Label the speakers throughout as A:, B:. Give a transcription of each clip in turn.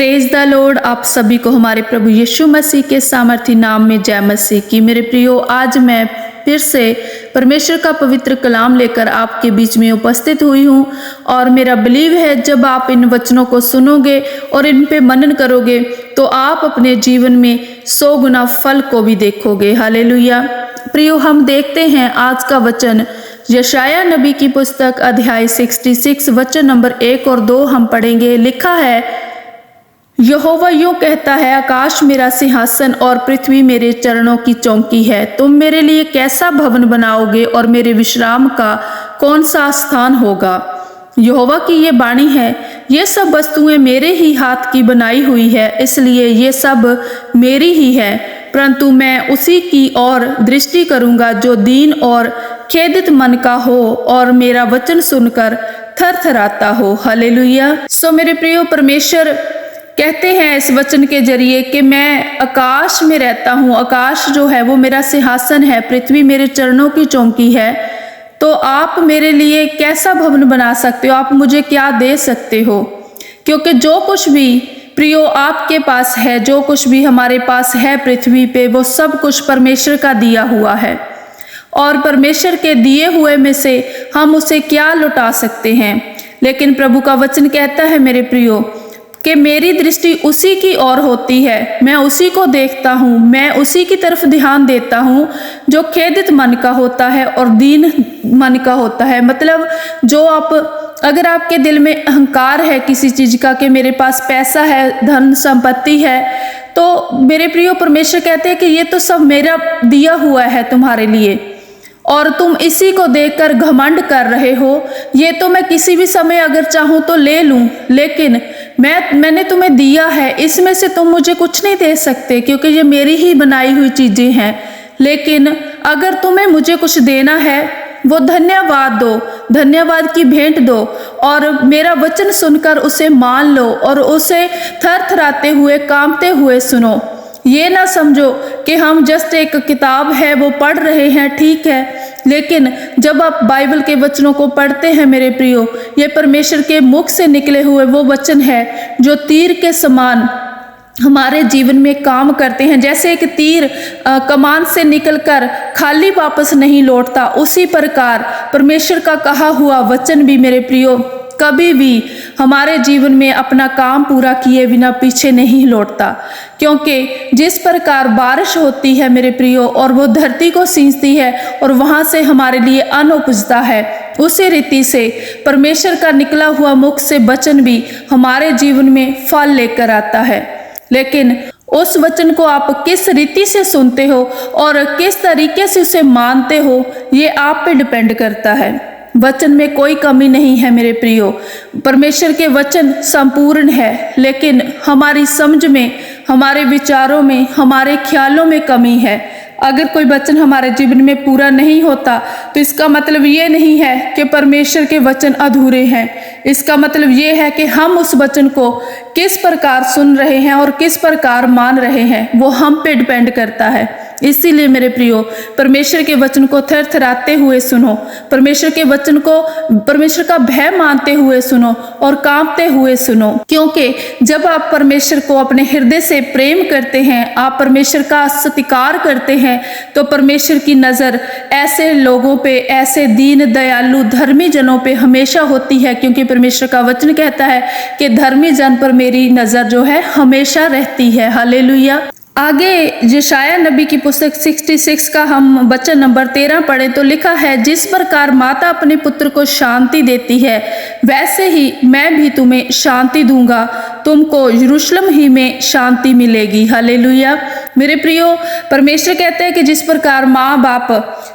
A: Praise the Lord. आप सभी को हमारे प्रभु यीशु मसीह के सामर्थी नाम में जय मसीह की। मेरे प्रियो, आज मैं फिर से परमेश्वर का पवित्र कलाम लेकर आपके बीच में उपस्थित हुई हूँ और मेरा बिलीव है जब आप इन वचनों को सुनोगे और इन पे मनन करोगे तो आप अपने जीवन में 100 गुना फल को भी देखोगे। हालेलुया। प्रियो, हम देखते हैं आज का वचन यशाया नबी की पुस्तक अध्याय 66 वचन नंबर 1 और 2 हम पढ़ेंगे। लिखा है, यहोवा यूं कहता है, आकाश मेरा सिंहासन और पृथ्वी मेरे चरणों की चौकी है। तुम मेरे लिए कैसा भवन बनाओगे और मेरे विश्राम का कौन सा स्थान होगा। यहोवा की ये वाणी है, ये सब वस्तुएं मेरे ही हाथ की बनाई हुई है, इसलिए ये सब मेरी ही है, परंतु मैं उसी की ओर दृष्टि करूंगा जो दीन और खेदित मन का हो और मेरा वचन सुनकर थरथराता हो। हालेलुया। सो मेरे प्रियो, परमेश्वर कहते हैं इस वचन के जरिए कि मैं आकाश में रहता हूँ। आकाश जो है वो मेरा सिंहासन है, पृथ्वी मेरे चरणों की चौकी है। तो आप मेरे लिए कैसा भवन बना सकते हो, आप मुझे क्या दे सकते हो। क्योंकि जो कुछ भी प्रियो आपके पास है, जो कुछ भी हमारे पास है पृथ्वी पे, वो सब कुछ परमेश्वर का दिया हुआ है और परमेश्वर के दिए हुए में से हम उसे क्या लौटा सकते हैं। लेकिन प्रभु का वचन कहता है मेरे प्रियो कि मेरी दृष्टि उसी की ओर होती है, मैं उसी को देखता हूँ, मैं उसी की तरफ ध्यान देता हूँ जो खेदित मन का होता है और दीन मन का होता है। मतलब जो अगर आपके दिल में अहंकार है किसी चीज का कि मेरे पास पैसा है, धन संपत्ति है, तो मेरे प्रियो परमेश्वर कहते हैं कि ये तो सब मेरा दिया हुआ है तुम्हारे लिए और तुम इसी को देखकर घमंड कर रहे हो। ये तो मैं किसी भी समय अगर चाहूँ तो ले लूँ, लेकिन मैंने तुम्हें दिया है, इसमें से तुम मुझे कुछ नहीं दे सकते क्योंकि ये मेरी ही बनाई हुई चीजें हैं। लेकिन अगर तुम्हें मुझे कुछ देना है वो धन्यवाद दो, धन्यवाद की भेंट दो और मेरा वचन सुनकर उसे मान लो और उसे थरथराते हुए कांपते हुए सुनो। ये ना समझो कि हम जस्ट एक किताब है वो पढ़ रहे हैं, ठीक है, लेकिन जब आप बाइबल के वचनों को पढ़ते हैं मेरे प्रियो, ये परमेश्वर के मुख से निकले हुए वो वचन है जो तीर के समान हमारे जीवन में काम करते हैं। जैसे एक तीर कमान से निकलकर खाली वापस नहीं लौटता, उसी प्रकार परमेश्वर का कहा हुआ वचन भी मेरे प्रियो कभी भी हमारे जीवन में अपना काम पूरा किए बिना पीछे नहीं लौटता। क्योंकि जिस प्रकार बारिश होती है मेरे प्रियो और वो धरती को सींचती है और वहां से हमारे लिए अन्न उपजता है, उसी रीति से परमेश्वर का निकला हुआ मुख से वचन भी हमारे जीवन में फल लेकर आता है। लेकिन उस वचन को आप किस रीति से सुनते हो और किस तरीके से उसे मानते हो, ये आप पे डिपेंड करता है। वचन में कोई कमी नहीं है मेरे प्रियो, परमेश्वर के वचन संपूर्ण है, लेकिन हमारी समझ में, हमारे विचारों में, हमारे ख्यालों में कमी है। अगर कोई वचन हमारे जीवन में पूरा नहीं होता तो इसका मतलब ये नहीं है कि परमेश्वर के वचन अधूरे हैं। इसका मतलब ये है कि हम उस वचन को किस प्रकार सुन रहे हैं और किस प्रकार मान रहे हैं, वो हम पे डिपेंड करता है। इसीलिए मेरे प्रियो, परमेश्वर के वचन को थरथराते हुए सुनो, परमेश्वर के वचन को परमेश्वर का भय मानते हुए सुनो और कांपते हुए सुनो। क्योंकि जब आप परमेश्वर को अपने हृदय से प्रेम करते हैं, आप परमेश्वर का सत्कार करते हैं, तो परमेश्वर की नजर ऐसे लोगों पे, ऐसे दीन दयालु धर्मी जनों पे हमेशा होती है। क्योंकि परमेश्वर का वचन कहता है कि धर्मी जन पर मेरी नजर जो है हमेशा रहती है। हालेलुया। आगे यशाया नबी की पुस्तक 66 का हम वचन नंबर 13 पढ़े तो लिखा है, जिस प्रकार माता अपने पुत्र को शांति देती है, वैसे ही मैं भी तुम्हें शांति दूंगा, तुमको यरूशलेम ही में शांति मिलेगी। हालेलुया। मेरे प्रियो, परमेश्वर कहते हैं कि जिस प्रकार माँ बाप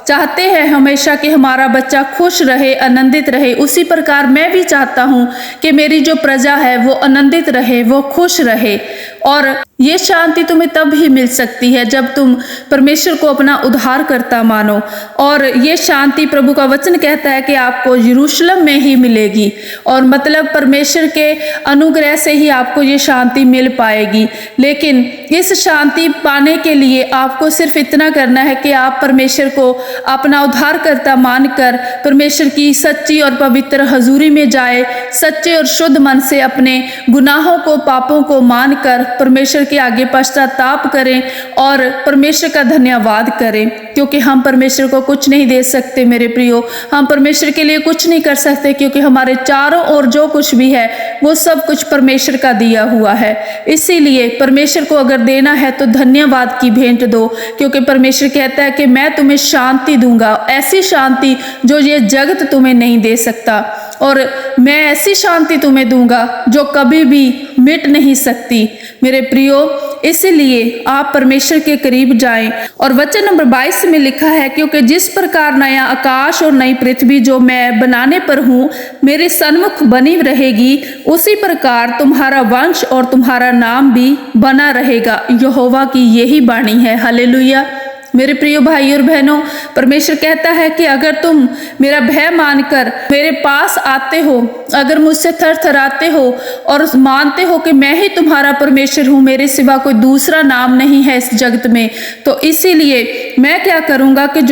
A: चाहते हैं हमेशा कि हमारा बच्चा खुश रहे, आनंदित रहे, उसी प्रकार मैं भी चाहता हूँ कि मेरी जो प्रजा है वो आनंदित रहे, वो खुश रहे और ये शांति तुम्हें तब ही मिल सकती है जब तुम परमेश्वर को अपना उद्धारकर्ता मानो। और ये शांति प्रभु का वचन कहता है कि आपको यरूशलेम में ही मिलेगी, और मतलब परमेश्वर के अनुग्रह से ही आपको ये शांति मिल पाएगी। लेकिन इस शांति पाने के लिए आपको सिर्फ इतना करना है कि आप परमेश्वर को अपना उद्धारकर्ता मानकर परमेश्वर की सच्ची और पवित्र हजूरी में जाए, सच्चे और शुद्ध मन से अपने गुनाहों को, पापों को मानकर परमेश्वर के आगे पश्चाताप करें और परमेश्वर का धन्यवाद करें। क्योंकि हम परमेश्वर को कुछ नहीं दे सकते मेरे प्रियो, हम परमेश्वर के लिए कुछ नहीं कर सकते, क्योंकि हमारे चारों ओर जो कुछ भी है वो सब कुछ परमेश्वर का दिया हुआ है। इसीलिए परमेश्वर को अगर देना है तो धन्यवाद की भेंट दो, क्योंकि परमेश्वर कहता है कि मैं तुम्हें शांति दूंगा, ऐसी शांति जो ये जगत तुम्हें नहीं दे सकता, और मैं ऐसी शांति तुम्हें दूंगा जो कभी भी मिट नहीं सकती मेरे प्रियो। इसलिए आप परमेश्वर के करीब जाएं। और वचन नंबर 22 में लिखा है, क्योंकि जिस प्रकार नया आकाश और नई पृथ्वी जो मैं बनाने पर हूँ मेरे सन्मुख बनी रहेगी, उसी प्रकार तुम्हारा वंश और तुम्हारा नाम भी बना रहेगा। यहोवा की यही वाणी है। हालेलुया। मेरे प्रिय भाई और बहनों, परमेश्वर कहता है कि अगर तुम मेरा भय मानकर मेरे पास आते हो, अगर मुझसे थरथराते हो और मानते हो कि मैं ही तुम्हारा परमेश्वर हूँ, मेरे सिवा कोई दूसरा नाम नहीं है इस जगत में, तो इसीलिए मैं क्या करूँगा कि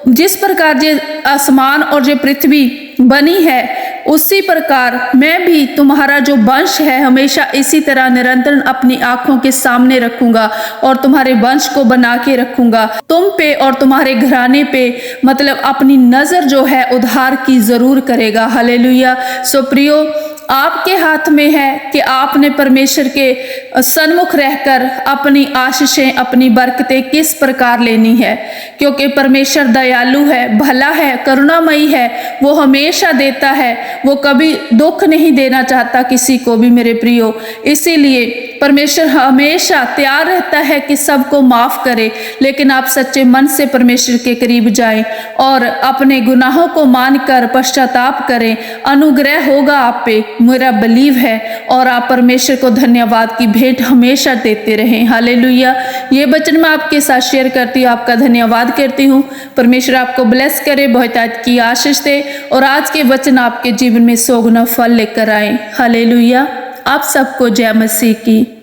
A: जिस प्रकार ये आसमान और ये पृथ्वी बनी है उसी प्रकार मैं भी तुम्हारा जो वंश है हमेशा इसी तरह निरंतर अपनी आंखों के सामने रखूंगा और तुम्हारे वंश को बना के रखूंगा। तुम पे और तुम्हारे घराने पे मतलब अपनी नजर जो है उद्धार की जरूर करेगा। हालेलुया। सो प्रियो, आपके हाथ में है कि आपने परमेश्वर के सन्मुख रहकर अपनी आशीषें, अपनी बरकतें किस प्रकार लेनी है, क्योंकि परमेश्वर दयालु है, भला है, करुणामयी है, वो हमेशा देता है, वो कभी दुख नहीं देना चाहता किसी को भी मेरे प्रियो। इसीलिए परमेश्वर हमेशा तैयार रहता है कि सबको माफ करे, लेकिन आप सच्चे मन से परमेश्वर के करीब जाएं और अपने गुनाहों को मानकर पश्चाताप करें। अनुग्रह होगा आप पे, मेरा बिलीव है, और आप परमेश्वर को धन्यवाद की भेंट हमेशा देते रहें। हालेलुया। ये वचन मैं आपके साथ शेयर करती हूँ, आपका धन्यवाद करती हूँ। परमेश्वर आपको ब्लेस करे, बहुतायत की आशीष दे, और आज के वचन आपके जीवन में 100 गुना फल लेकर आए। हालेलुया। आप सबको जय मसीह की।